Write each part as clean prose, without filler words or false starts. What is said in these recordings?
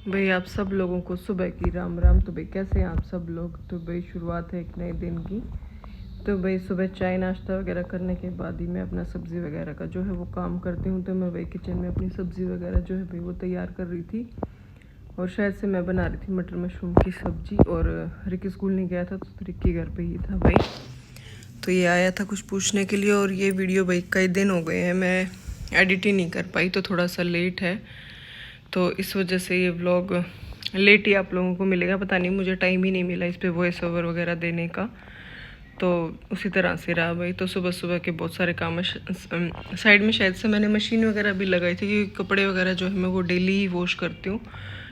भाई आप सब लोगों को सुबह की राम राम। तो भाई कैसे हैं आप सब लोग। तो भाई शुरुआत है एक नए दिन की। तो भाई सुबह चाय नाश्ता वगैरह करने के बाद ही मैं अपना सब्ज़ी वगैरह का जो है वो काम करती हूँ। तो मैं भाई किचन में अपनी सब्ज़ी वगैरह जो है भाई वो तैयार कर रही थी, और शायद से मैं बना रही थी मटर मशरूम की सब्ज़ी। और रिकी स्कूल नहीं गया था तो रिकी घर पे ही था भाई। तो ये आया था कुछ पूछने के लिए। और ये वीडियो भाई कई दिन हो गए हैं मैं एडिट ही नहीं कर पाई, तो थोड़ा सा लेट है, तो इस वजह से ये व्लॉग लेट ही आप लोगों को मिलेगा। पता नहीं, मुझे टाइम ही नहीं मिला इस पर वॉइस ओवर वगैरह देने का, तो उसी तरह से रहा भाई। तो सुबह सुबह के बहुत सारे काम साइड में शायद से मैंने मशीन वगैरह भी लगाई थी, क्योंकि कपड़े वगैरह जो है मैं वो डेली ही वॉश करती हूँ,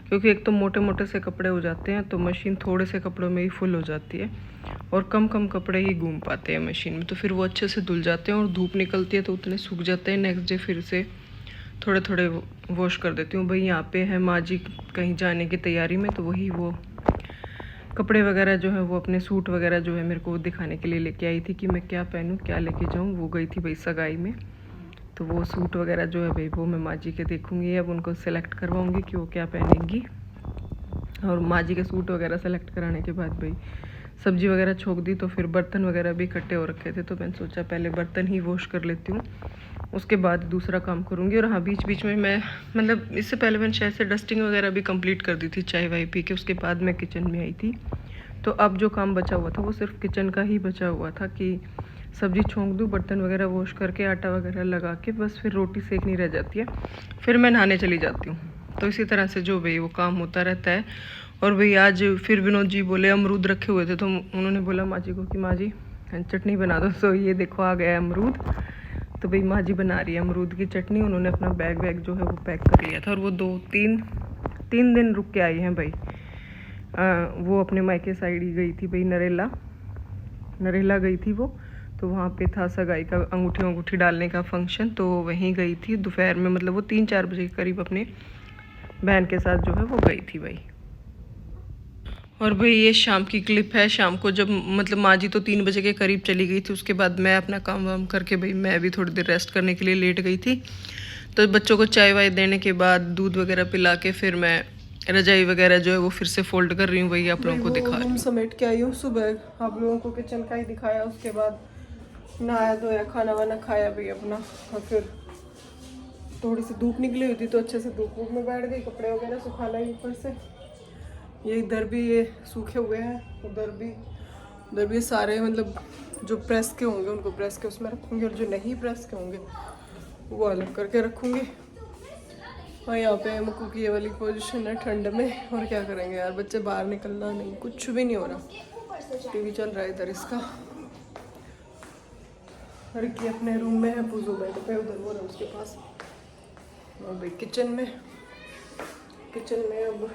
क्योंकि एक तो मोटे मोटे से कपड़े हो जाते हैं तो मशीन थोड़े से कपड़ों में ही फुल हो जाती है, और कम कम कपड़े ही घूम पाते हैं मशीन में, तो फिर वो अच्छे से धुल जाते हैं, और धूप निकलती है तो उतने सूख जाते हैं। नेक्स्ट डे फिर से थोड़े थोड़े वॉश कर देती हूँ भाई। यहाँ पे है माँ जी कहीं जाने की तैयारी में, तो वही वो कपड़े वगैरह जो है वो अपने सूट वगैरह जो है मेरे को दिखाने के लिए लेके आई थी कि मैं क्या पहनूँ क्या लेके जाऊँ। वो गई थी भाई सगाई में, तो वो सूट वगैरह जो है भाई वो मैं माँ जी के देखूँगी। अब उनको सेलेक्ट करवाऊँगी कि वो क्या पहनेंगी, और माँ जी के सूट वगैरह सेलेक्ट कराने के बाद भाई सब्जी वगैरह छोक दी। तो फिर बर्तन वगैरह भी इकट्ठे हो रखे थे, तो मैंने सोचा पहले बर्तन ही वॉश कर लेती हूँ, उसके बाद दूसरा काम करूँगी। और हाँ, बीच बीच में मैं मतलब इससे पहले मैंने शायद से डस्टिंग वगैरह भी कंप्लीट कर दी थी चाय वाय पी के, उसके बाद मैं किचन में आई थी। तो अब जो काम बचा हुआ था वो सिर्फ किचन का ही बचा हुआ था, कि सब्ज़ी छोंक दूँ, बर्तन वगैरह वॉश करके आटा वगैरह लगा के बस फिर रोटी सेकनी रह जाती है, फिर मैं नहाने चली जाती हूँ। तो इसी तरह से जो भाई वो काम होता रहता है। और भाई आज फिर विनोद जी बोले अमरूद रखे हुए थे, तो उन्होंने बोला माँ जी को कि माँ जी चटनी बना दो। तो ये देखो आ गया अमरूद। तो भाई माँ जी बना रही है अमरूद की चटनी। उन्होंने अपना बैग वैग जो है वो पैक कर लिया था, और वो तीन दिन रुक के आई हैं भाई। वो अपने मायके साइड ही गई थी भाई, नरेला गई थी वो, तो वहाँ पे था सगाई का अंगूठी डालने का फंक्शन, तो वहीं गई थी दोपहर में, मतलब वो 3-4 बजे के करीब अपने बहन के साथ जो है वो गई थी भाई। और भाई ये शाम की क्लिप है। शाम को जब मतलब माँ जी तो 3 बजे के करीब चली गई थी, उसके बाद मैं अपना काम वाम करके भाई मैं भी थोड़ी देर रेस्ट करने के लिए लेट गई थी। तो बच्चों को चाय वाय देने के बाद दूध वगैरह पिला के फिर मैं रजाई वगैरह जो है वो फिर से फोल्ड कर रही हूँ। वही आप लोगों को दिखा रही हूँ। समेट के आई हूँ सुबह, आप लोगों को किचन का ही दिखाया, उसके बाद नहाया धोया, खाना वाना खाया भाई अपना, और फिर थोड़ी सी धूप निकली हुई थी तो अच्छे से धूप में बैठ गई, कपड़े वगैरह सुखाना ही ऊपर से। ये इधर भी ये सूखे हुए हैं, उधर भी सारे मतलब जो प्रेस के होंगे उनको प्रेस के उसमें रखूँगी, और जो नहीं प्रेस के होंगे वो अलग करके रखूँगी। और यहाँ पे मुक्कू की ये वाली पोजीशन है ठंड में, और क्या करेंगे यार, बच्चे बाहर निकलना नहीं, कुछ भी नहीं हो रहा। टीवी चल रहा है इधर इसका, रिकी अपने रूम में है, पूजो बेड पे उधर वो रहा उसके पास। और भाई किचन में अब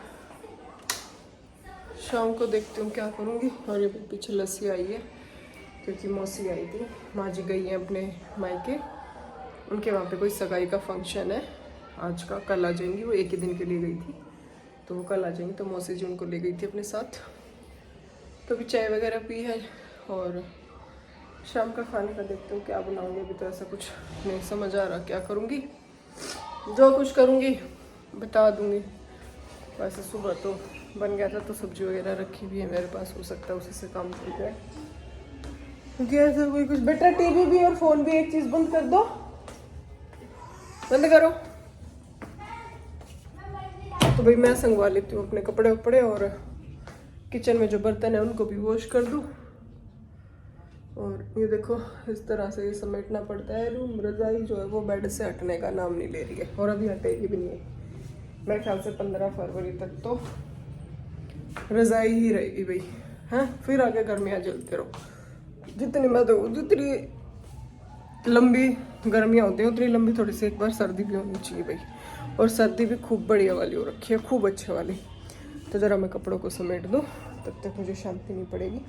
शाम को देखती हूँ क्या करूँगी। और ये पीछे लस्सी आई है क्योंकि मौसी आई थी, माँ जी गई हैं अपने मायके, उनके वहाँ पे कोई सगाई का फंक्शन है आज का, कल आ जाएंगी। वो एक ही दिन के लिए गई थी तो वो कल आ जाएंगी, तो मौसी जी उनको ले गई थी अपने साथ। तो अभी चाय वगैरह पी है, और शाम का खाने का देखते हूँ क्या बनाऊँगी। अभी तो ऐसा कुछ नहीं समझ आ रहा क्या करूँगी, जो कुछ करूँगी बता दूँगी। वैसे सुबह तो बन गया था, तो सब्जी वगैरह रखी भी है मेरे पास, हो सकता है उसी से काम चल जाए, क्योंकि ऐसा कोई कुछ। बेटा टीवी भी और फोन भी एक चीज़ बंद कर दो, बंद करो। तो भाई मैं संगवा लेती हूँ अपने कपड़े वपड़े, और किचन में जो बर्तन है उनको भी वॉश कर दूँ। और ये देखो इस तरह से ये समेटना पड़ता है रूम। रजाई जो है वो बेड से हटने का नाम नहीं ले रही है, और अभी हटेगी भी नहीं है। मेरे ख्याल से 15 फरवरी तक तो रजाई ही रहेगी भाई, हैं। फिर आगे गर्मियाँ जलते रहो। जितनी मैं तो जितनी लंबी गर्मियाँ होती हैं उतनी लंबी थोड़ी सी एक बार सर्दी भी होनी चाहिए भाई। और सर्दी भी खूब बढ़िया वाली हो रखी है, खूब अच्छे वाली। तो ज़रा मैं कपड़ों को समेट दूँ, तब तक मुझे शांति नहीं पड़ेगी।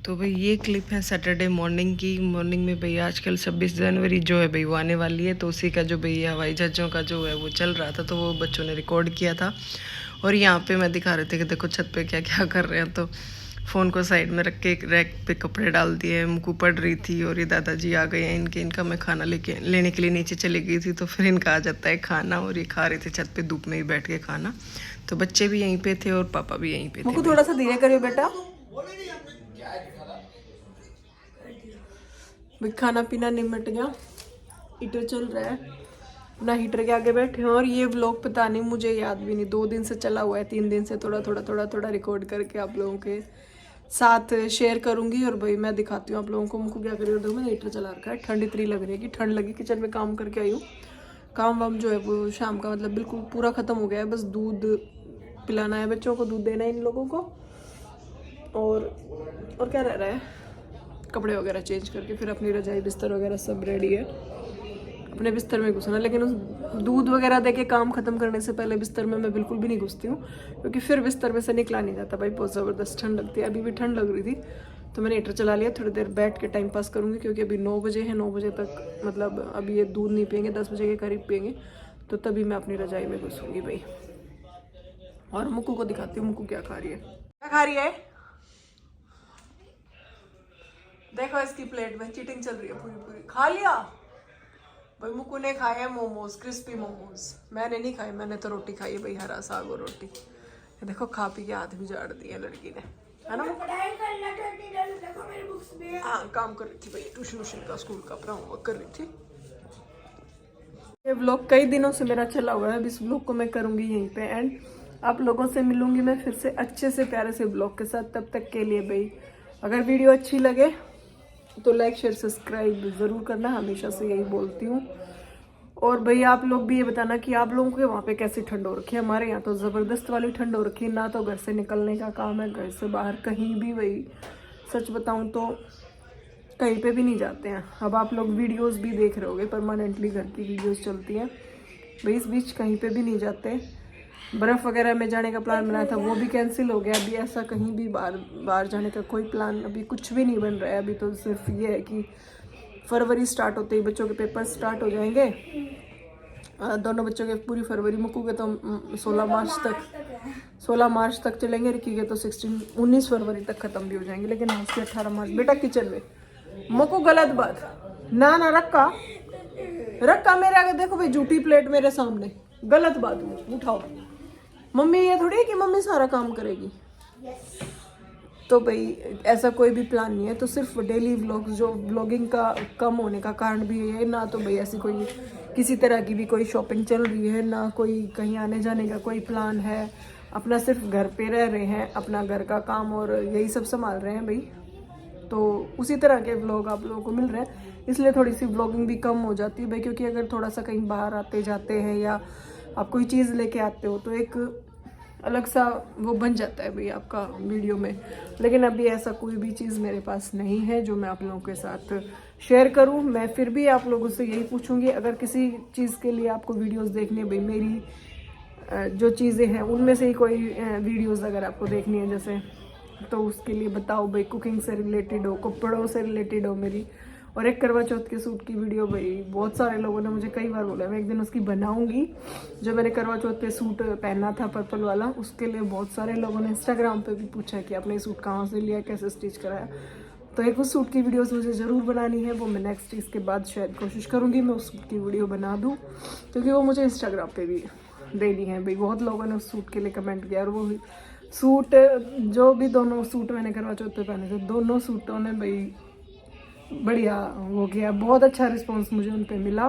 तो भाई ये क्लिप है सैटरडे मॉर्निंग की। मॉर्निंग में भैया आजकल 26 जनवरी जो है भाई वो आने वाली है, तो उसी का जो भैया हवाई जहाज़ों का जो है वो चल रहा था, तो वो बच्चों ने रिकॉर्ड किया था। और यहाँ पे मैं दिखा रहे थे कि देखो छत पे क्या क्या कर रहे हैं। तो फ़ोन को साइड में रख के एक रैक पे कपड़े डाल दिए, मुकू पड़ रही थी और ये दादाजी आ गए हैं इनका मैं खाना लेने के लिए नीचे चली गई थी, तो फिर इनका आ जाता है खाना और ये खा रहे थे छत पे धूप में ही बैठ के खाना। तो बच्चे भी यहीं पे थे और पापा भी यहीं पे थे। मुकू थोड़ा सा धीरे करियो बेटा, भाई खाना पीना निमट गया, हीटर चल रहा है ना, हीटर के आगे बैठे हैं। और ये व्लॉग पता नहीं मुझे याद भी नहीं, 2 दिन से चला हुआ है, 3 दिन से थोड़ा रिकॉर्ड करके आप लोगों के साथ शेयर करूंगी। और भाई मैं दिखाती हूँ आप लोगों को मुझको क्या करिए। देखो मैंने हीटर चला रखा है, ठंड इतनी लग रही है कि ठंड लगी। किचन में काम करके आई हूँ, काम वाम जो है वो शाम का मतलब बिल्कुल पूरा ख़त्म हो गया है, बस दूध पिलाना है बच्चों को, दूध देना है इन लोगों को। और क्या रह रहा है, कपड़े वगैरह चेंज करके फिर अपनी रजाई बिस्तर वगैरह सब रेडी है, अपने बिस्तर में घुसना। लेकिन उस दूध वगैरह दे के काम खत्म करने से पहले बिस्तर में मैं बिल्कुल भी नहीं घुसती हूँ, क्योंकि फिर बिस्तर में से निकला नहीं जाता भाई, बहुत ज़बरदस्त ठंड लगती है। अभी भी ठंड लग रही थी तो मैंने हीटर चला लिया, थोड़ी देर बैठ के टाइम पास करूँगी, क्योंकि अभी 9 बजे है, 9 बजे तक मतलब अभी ये दूध नहीं पियेंगे, 10 बजे के करीब पियेंगे, तो तभी मैं अपनी रजाई में घुसूँगी भाई। और मुक्कू को दिखाती हूँ मुक्कू क्या खा रही है। क्या खा रही है देखो, इसकी प्लेट में चीटिंग चल रही है पूरी। खा लिया भाई, मुक्कू ने खाए मोमोज, क्रिस्पी मोमोज। मैंने नहीं खाए, मैंने तो रोटी खाई है भाई, हरा साग और रोटी। ये देखो खा पी के हाथ भी झाड़ दिए लड़की ने, है ना। हाँ काम कर रही थी भाई, ट्यूशन का स्कूल का अपना होमवर्क कर रही थी। ये व्लॉग कई दिनों से मेरा चला हुआ है, अब इस व्लॉग को मैं करूँगी यहीं पे एंड। आप लोगों से मिलूंगी मैं फिर से अच्छे से प्यारे से ब्लॉग के साथ। तब तक के लिए भाई अगर वीडियो अच्छी लगे तो लाइक शेयर सब्सक्राइब ज़रूर करना, हमेशा से यही बोलती हूँ। और भाई आप लोग भी ये बताना कि आप लोगों के वहाँ पे कैसी ठंड हो रखी है। हमारे यहाँ तो ज़बरदस्त वाली ठंड हो रखी है, ना तो घर से निकलने का काम है, घर से बाहर कहीं भी भाई सच बताऊँ तो कहीं पे भी नहीं जाते हैं। अब आप लोग वीडियोस भी देख रहे होगे, परमानेंटली घर की वीडियोस चलती हैं भाई, इस बीच कहीं पे भी नहीं जाते। बर्फ़ वगैरह में जाने का प्लान बनाया था वो भी कैंसिल हो गया। अभी ऐसा कहीं भी बाहर जाने का कोई प्लान अभी कुछ भी नहीं बन रहा है। अभी तो सिर्फ ये है कि फरवरी स्टार्ट होते ही बच्चों के पेपर स्टार्ट हो जाएंगे, दोनों बच्चों के पूरी फरवरी। मुक्कू के तो 16 मार्च तक चलेंगे, रिकी के तो 19 फरवरी तक ख़त्म भी हो जाएंगे। लेकिन आज से 18 मार्च बेटा किचन में। मुक्कू गलत बात ना रखा मेरे आगे, देखो भाई झूठी प्लेट मेरे सामने, गलत बात उठाओ। मम्मी ये थोड़ी है कि मम्मी सारा काम करेगी। तो भाई ऐसा कोई भी प्लान नहीं है, तो सिर्फ डेली व्लॉग्स, जो व्लॉगिंग का कम होने का कारण भी है ना, तो भाई ऐसी कोई किसी तरह की भी कोई शॉपिंग चल रही है, ना कोई कहीं आने जाने का कोई प्लान है। अपना सिर्फ घर पे रह रहे हैं, अपना घर का काम और यही सब संभाल रहे हैं भाई। तो उसी तरह के व्लॉग आप लोगों को मिल रहे हैं, इसलिए थोड़ी सी व्लॉगिंग भी कम हो जाती है भाई। क्योंकि अगर थोड़ा सा कहीं बाहर आते जाते हैं या आप कोई चीज़ लेके आते हो तो एक अलग सा वो बन जाता है भाई आपका वीडियो में। लेकिन अभी ऐसा कोई भी चीज़ मेरे पास नहीं है जो मैं आप लोगों के साथ शेयर करूं। मैं फिर भी आप लोगों से यही पूछूंगी, अगर किसी चीज़ के लिए आपको वीडियोस देखनी है भाई, मेरी जो चीज़ें हैं उनमें से ही कोई वीडियोस अगर आपको देखनी है जैसे, तो उसके लिए बताओ भाई। कुकिंग से रिलेटेड हो, कपड़ों से रिलेटेड हो मेरी, और एक करवा चौथ के सूट की वीडियो भाई बहुत सारे लोगों ने मुझे कई बार बोला, मैं एक दिन उसकी बनाऊंगी। जो मैंने करवा चौथ पे सूट पहना था पर्पल वाला, उसके लिए बहुत सारे लोगों ने इंस्टाग्राम पे भी पूछा कि आपने ये सूट कहाँ से लिया, कैसे स्टिच कराया। तो एक उस सूट की वीडियोस मुझे ज़रूर बनानी है, वो मैं नेक्स्ट इसके बाद शायद कोशिश करूँगी मैं उस सूट की वीडियो बना दूँ, क्योंकि वो मुझे इंस्टाग्राम पर भी देनी है भाई। बहुत लोगों ने उस सूट के लिए कमेंट किया, और वो सूट जो भी दोनों सूट मैंने करवा चौथ पे पहने थे, दोनों सूटों ने भाई बढ़िया हो गया, बहुत अच्छा रिस्पांस मुझे उन पे मिला,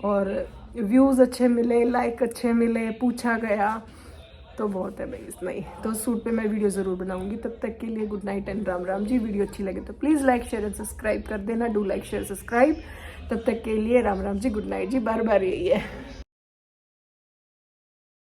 और व्यूज़ अच्छे मिले, लाइक अच्छे मिले, पूछा गया, तो बहुत है भाई इतना ही। तो उस सूट पे मैं वीडियो ज़रूर बनाऊंगी। तब तक के लिए good night and Ram Ram ji. Video अच्छी लगे तो please like share and subscribe कर देना, डू लाइक शेयर सब्सक्राइब। तब तक के लिए राम राम जी, गुड नाइट जी, बार बार यही है।